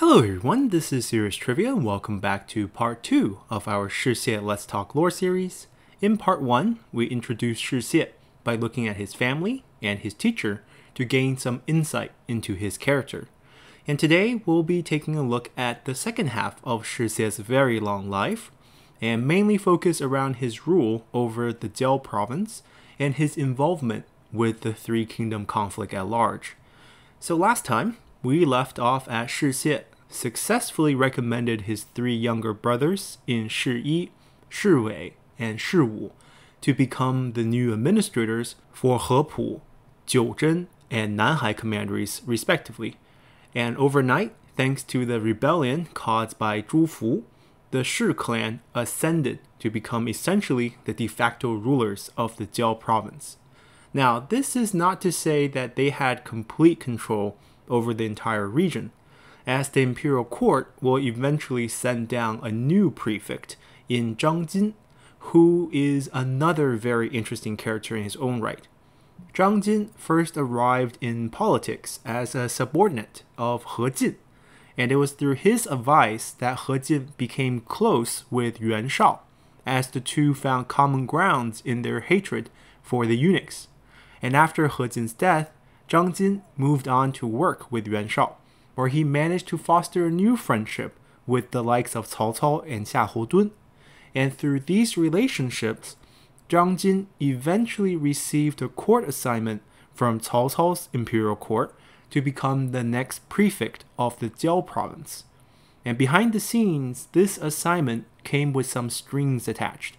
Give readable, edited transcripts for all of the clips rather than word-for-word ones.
Hello everyone, this is Serious Trivia and welcome back to part 2 of our Shi Xie Let's Talk Lore series. In part 1, we introduced Shi Xie by looking at his family and his teacher to gain some insight into his character. And today we'll be taking a look at the second half of Shi Xie's very long life and mainly focus around his rule over the Jiao Province and his involvement with the Three Kingdom conflict at large. So last time, we left off at Shi Xie successfully recommended his 3 younger brothers in Shi Yi, Shi Wei, and Shi Wu to become the new administrators for Hepu, Jiuzhen, and Nanhai commanderies respectively. And overnight, thanks to the rebellion caused by Zhu Fu, the Shi Clan ascended to become essentially the de facto rulers of the Jiao Province. Now, this is not to say that they had complete control over the entire region, as the imperial court will eventually send down a new prefect in Zhang Jin, who is another very interesting character in his own right. Zhang Jin first arrived in politics as a subordinate of He Jin, and it was through his advice that He Jin became close with Yuan Shao, as the two found common grounds in their hatred for the eunuchs. And after He Jin's death, Zhang Jin moved on to work with Yuan Shao, where he managed to foster a new friendship with the likes of Cao Cao and Xiahou Dun. And through these relationships, Zhang Jin eventually received a court assignment from Cao Cao's imperial court to become the next prefect of the Jiao Province. And behind the scenes, this assignment came with some strings attached,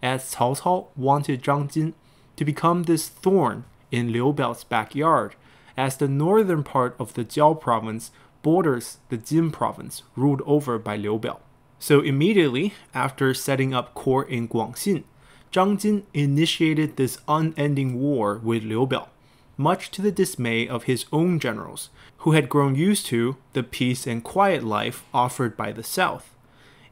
as Cao Cao wanted Zhang Jin to become this thorn in Liu Biao's backyard, as the northern part of the Jiao Province borders the Jin Province ruled over by Liu Biao. So immediately after setting up court in Guangxin, Zhang Jin initiated this unending war with Liu Biao, much to the dismay of his own generals, who had grown used to the peace and quiet life offered by the south.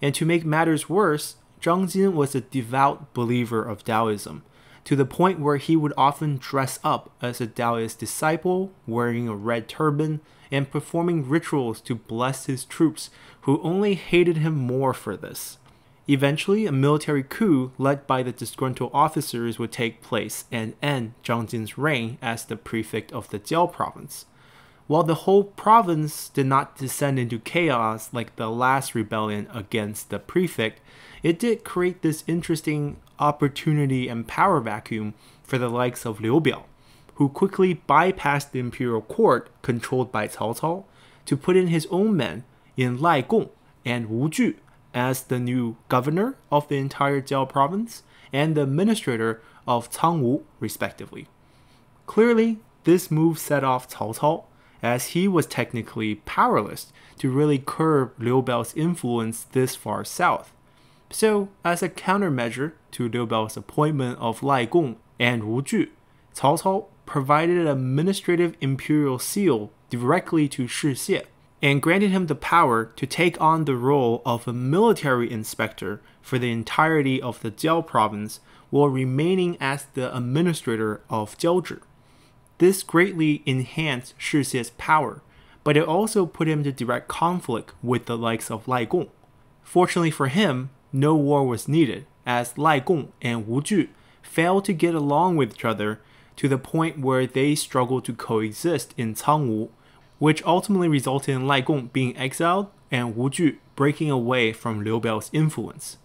And to make matters worse, Zhang Jin was a devout believer of Taoism, to the point where he would often dress up as a Taoist disciple, wearing a red turban, and performing rituals to bless his troops, who only hated him more for this. Eventually, a military coup led by the disgruntled officers would take place and end Zhang Jin's reign as the prefect of the Jiao Province. While the whole province did not descend into chaos like the last rebellion against the prefect, it did create this interesting opportunity and power vacuum for the likes of Liu Biao, who quickly bypassed the imperial court controlled by Cao Cao to put in his own men in Lai Gong and Wu Ju as the new governor of the entire Jiao province and the administrator of Cangwu respectively. Clearly, this move set off Cao Cao, as he was technically powerless to really curb Liu Biao's influence this far south. So, as a countermeasure to Liu Biao's appointment of Lai Gong and Wu Ju, Cao Cao provided an administrative imperial seal directly to Shi Xie and granted him the power to take on the role of a military inspector for the entirety of the Jiao province while remaining as the administrator of Jiaozhi. This greatly enhanced Shi Xie's power, but it also put him into direct conflict with the likes of Lai Gong. Fortunately for him, no war was needed, as Lai Gong and Wu Ju failed to get along with each other to the point where they struggled to coexist in Cangwu, which ultimately resulted in Lai Gong being exiled and Wu Ju breaking away from Liu Biao's influence.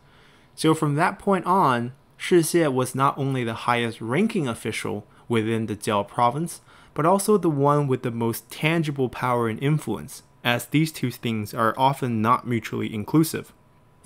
So from that point on, Shi Xie was not only the highest ranking official within the Jiao province, but also the one with the most tangible power and influence, as these two things are often not mutually inclusive.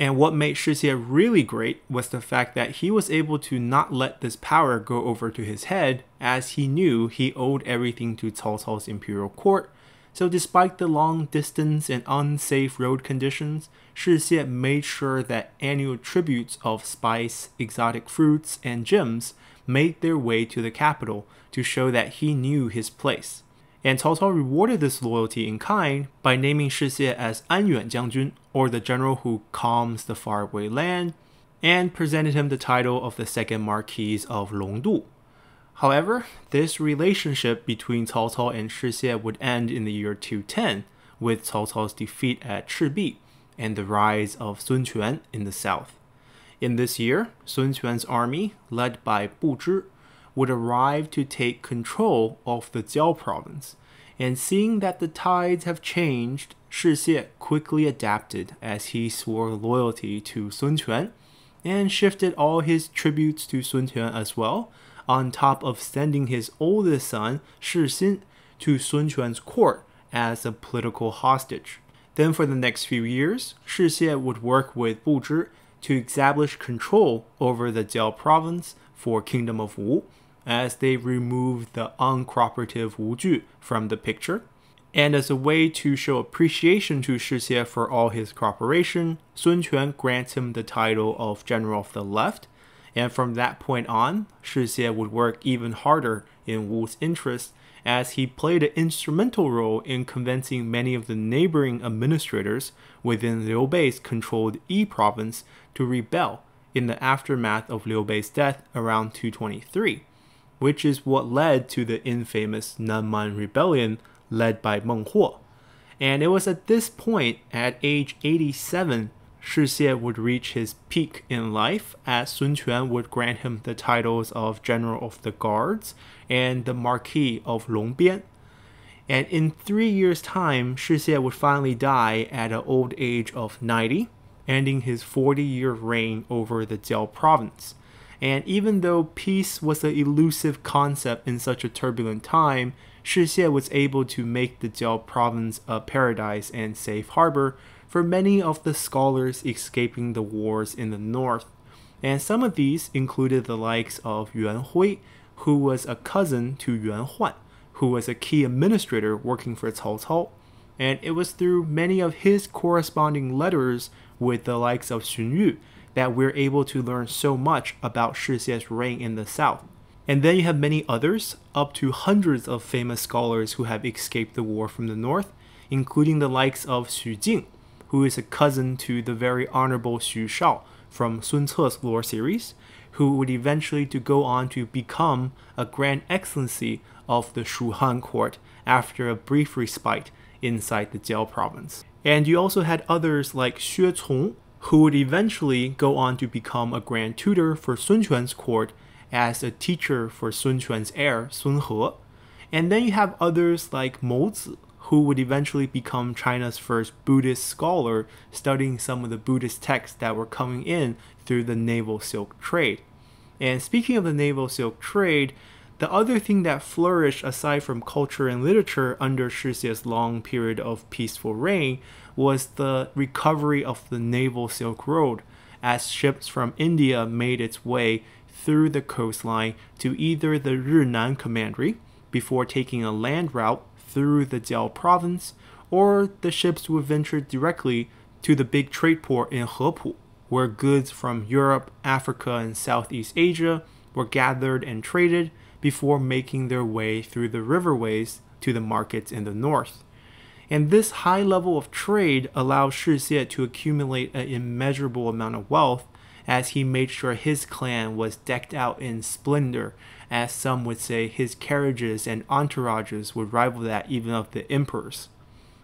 And what made Shi Xie really great was the fact that he was able to not let this power go over to his head, as he knew he owed everything to Cao Cao's imperial court. So despite the long distance and unsafe road conditions, Shi Xie made sure that annual tributes of spice, exotic fruits, and gems made their way to the capital to show that he knew his place. And Cao Cao rewarded this loyalty in kind by naming Shi Xie as Anyuan Jiangjun, or the general who calms the faraway land, and presented him the title of the second Marquis of Longdu. However, this relationship between Cao Cao and Shi Xie would end in the year 210, with Cao Cao's defeat at Chibi and the rise of Sun Quan in the south. In this year, Sun Quan's army, led by Bu Zhi, would arrive to take control of the Jiao Province, and seeing that the tides have changed, Shi Xie quickly adapted as he swore loyalty to Sun Quan and shifted all his tributes to Sun Quan as well, on top of sending his oldest son, Shi Xin, to Sun Quan's court as a political hostage. Then for the next few years, Shi Xie would work with Bu Zhi to establish control over the Jiao Province for Kingdom of Wu, as they removed the uncooperative Wu Ju from the picture. And as a way to show appreciation to Shi Xie for all his cooperation, Sun Quan grants him the title of General of the Left, and from that point on, Shi Xie would work even harder in Wu's interest, as he played an instrumental role in convincing many of the neighboring administrators within Liu Bei's controlled Yi province to rebel in the aftermath of Liu Bei's death around 223, which is what led to the infamous Nanman Rebellion led by Meng Huo. And it was at this point, at age 87, Shi Xie would reach his peak in life, as Sun Quan would grant him the titles of General of the Guards and the Marquis of Longbian. And in 3 years' time, Shi Xie would finally die at an old age of 90, ending his 40-year reign over the Jiao Province. And even though peace was an elusive concept in such a turbulent time, Shi Xie was able to make the Jiao Province a paradise and safe harbor for many of the scholars escaping the wars in the north. And some of these included the likes of Yuan Hui, who was a cousin to Yuan Huan, who was a key administrator working for Cao Cao. And it was through many of his corresponding letters with the likes of Xun Yu that we're able to learn so much about Shi Xie's reign in the south. And then you have many others, up to hundreds of famous scholars who have escaped the war from the north, including the likes of Xu Jing, who is a cousin to the very honorable Xu Shao from Sun Ce's lore series, who would eventually to go on to become a Grand Excellency of the Shu Han court after a brief respite inside the Jiao province. And you also had others like Xue Cong, who would eventually go on to become a grand tutor for Sun Quan's court as a teacher for Sun Quan's heir, Sun He. And then you have others like Mo Zi, who would eventually become China's first Buddhist scholar, studying some of the Buddhist texts that were coming in through the naval silk trade. And speaking of the naval silk trade, the other thing that flourished aside from culture and literature under Shi Xie's long period of peaceful reign was the recovery of the naval Silk Road, as ships from India made its way through the coastline to either the Rinan commandery before taking a land route through the Jiao province, or the ships would venture directly to the big trade port in Hepu, where goods from Europe, Africa, and Southeast Asia were gathered and traded before making their way through the riverways to the markets in the north. And this high level of trade allowed Shi Xie to accumulate an immeasurable amount of wealth, as he made sure his clan was decked out in splendor, as some would say his carriages and entourages would rival that even of the emperors,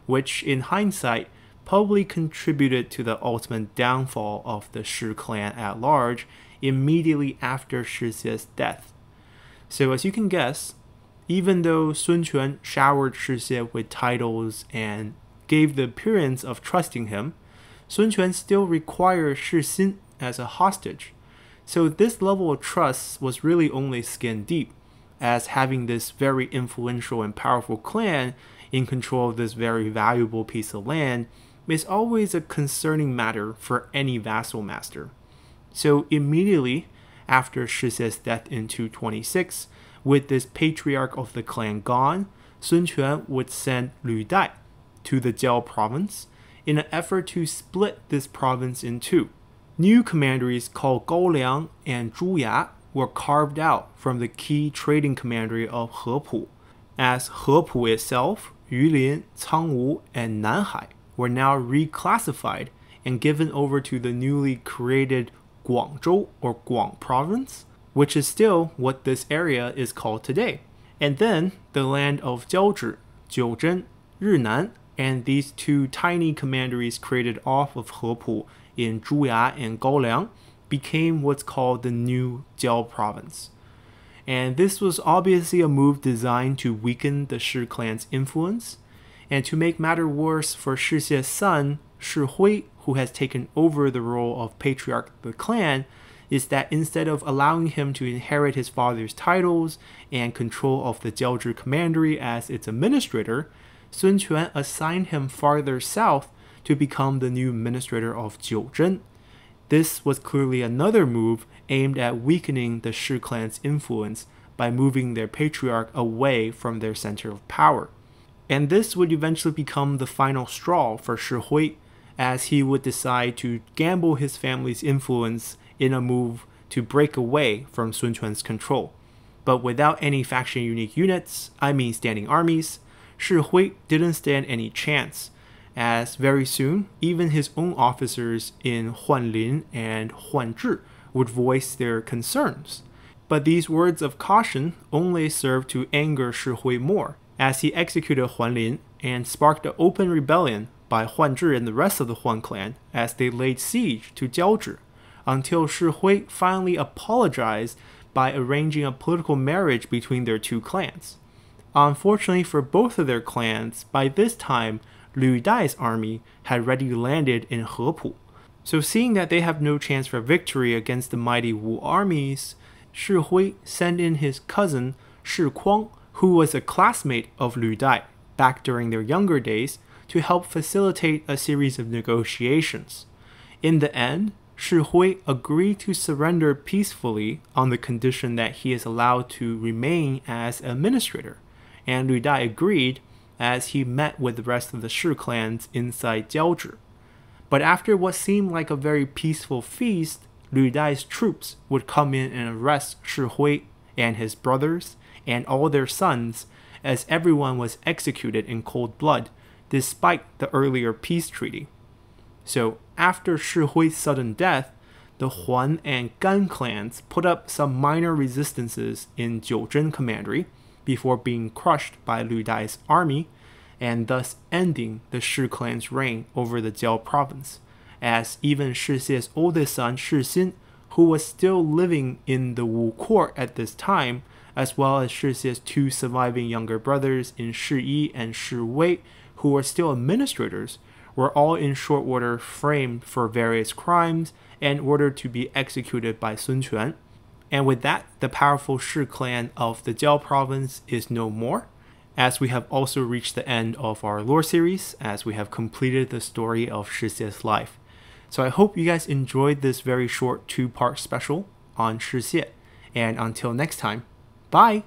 which in hindsight probably contributed to the ultimate downfall of the Shi clan at large immediately after Shi Xie's death. So as you can guess, even though Sun Quan showered Shi Xie with titles and gave the appearance of trusting him, Sun Quan still required Shi Xin as a hostage. So this level of trust was really only skin deep, as having this very influential and powerful clan in control of this very valuable piece of land is always a concerning matter for any vassal master. So immediately after Shi Xie's death in 226, with this patriarch of the clan gone, Sun Quan would send Lu Dai to the Jiao province in an effort to split this province in two. New commanderies called Gouliang and Zhuya were carved out from the key trading commandery of Hepu, as Hepu itself, Yulin, Cangwu, and Nanhai were now reclassified and given over to the newly created Guangzhou or Guang province, which is still what this area is called today. And then the land of Jiaozhi, Jiuzhen, Rinan, and these two tiny commanderies created off of Hepu in Zhuya and Gaoliang became what's called the new Jiao Province. And this was obviously a move designed to weaken the Shi Clan's influence, and to make matter worse for Shi Xie's son, Shi Hui, who has taken over the role of patriarch of the clan, is that instead of allowing him to inherit his father's titles and control of the Jiaozhi commandery as its administrator, Sun Quan assigned him farther south to become the new administrator of Jiuzhen. This was clearly another move aimed at weakening the Shi Clan's influence by moving their patriarch away from their center of power. And this would eventually become the final straw for Shi Hui, as he would decide to gamble his family's influence in a move to break away from Sun Quan's control. But without any faction-unique units, I mean standing armies, Shi Hui didn't stand any chance, as very soon, even his own officers in Huanlin and Huanzhi would voice their concerns. But these words of caution only served to anger Shi Hui more, as he executed Huanlin and sparked an open rebellion by Huanzhi and the rest of the Huan clan as they laid siege to Jiaozhi, until Shi Hui finally apologized by arranging a political marriage between their two clans. Unfortunately for both of their clans, by this time, Lü Dai's army had already landed in Hepu. So seeing that they have no chance for victory against the mighty Wu armies, Shi Hui sent in his cousin Shi Kuang, who was a classmate of Lü Dai back during their younger days, to help facilitate a series of negotiations. In the end, Shi Hui agreed to surrender peacefully on the condition that he is allowed to remain as administrator, and Lü Dai agreed as he met with the rest of the Shi clans inside Jiaozhi. But after what seemed like a very peaceful feast, Lü Dai's troops would come in and arrest Shi Hui and his brothers and all their sons, as everyone was executed in cold blood, despite the earlier peace treaty. So after Shi Hui's sudden death, the Huan and Gan clans put up some minor resistances in Jiuzhen commandery before being crushed by Lü Dai's army, and thus ending the Shi clan's reign over the Jiao province, as even Shi Xie's oldest son Shi Xin, who was still living in the Wu court at this time, as well as Shi Xie's two surviving younger brothers in Shi Yi and Shi Wei, who were still administrators, were all in short order framed for various crimes and ordered to be executed by Sun Quan. And with that, the powerful Shi clan of the Jiao province is no more, as we have also reached the end of our lore series, as we have completed the story of Shi Xie's life. So I hope you guys enjoyed this very short 2-part special on Shi Xie, and until next time, bye!